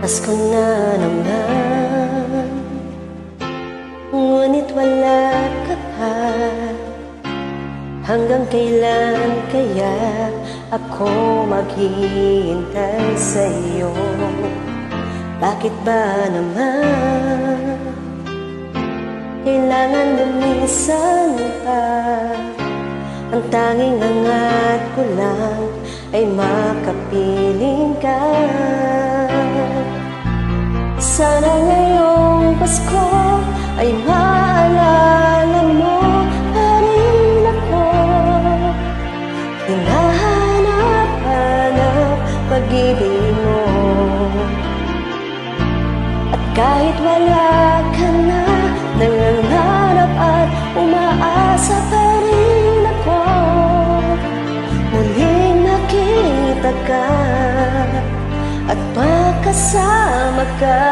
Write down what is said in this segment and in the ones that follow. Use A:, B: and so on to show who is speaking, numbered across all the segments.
A: Pasko na naman, ngunit wala ka pa. Hanggang kailan kaya ako maghihintay sa'yo? Bakit ba naman kailangan lumisan pa? Ang tanging hangat ko lang ay makapiling ka. Sana ngayong Pasko ay maalala mo pa rin ako. Hinahanap-hanap pag-ibig mo. At kahit wala ka na, nangangarap at umaasa pa rin ako. Muling nakita ka at makasama ka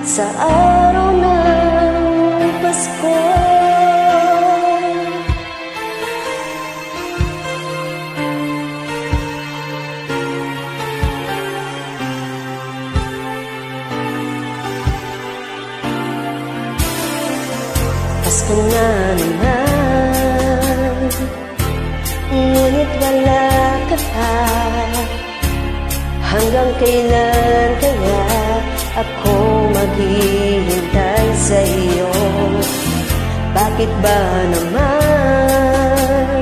A: sa araw ng Pasko. Pasko na naman, ngunit wala ka pa. Hanggang kailan kaya ako maghihintay sa iyo? Bakit ba naman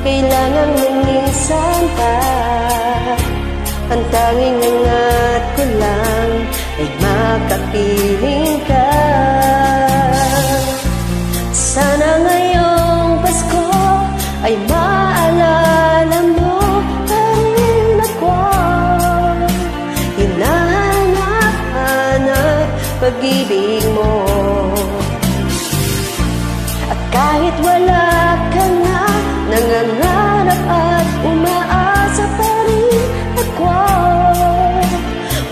A: kailangan lumisan pa? Ang tanging hangat ko lang ay makapiling ka. Sana ngayong Pasko ay maalala mo pa rin ako. Hinahanap-hanap pag-ibig mo. At kahit wala ka na, nangangarap at umaasa pa rin ako.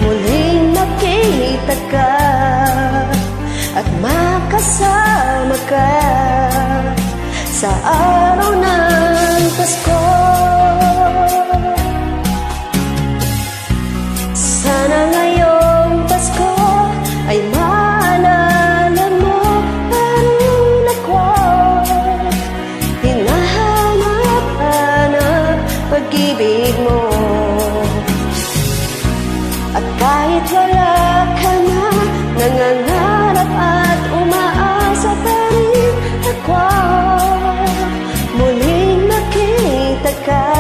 A: Muling makita ka at makasama ka sa araw ng Pasko. Sana ngayong Pasko ay maalala mo pa rin ako. Hinahanap-hanap pag-ibig mo. At kahit wala ka na, nangangarap at umaasa pa rin ako. Muling makita ka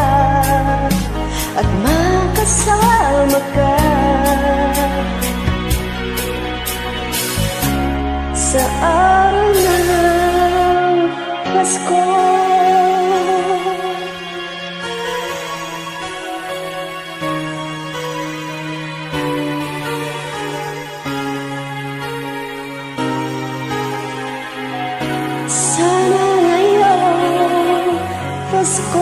A: at makasama ka sa araw ng Pasko. Sana ngayong Pasko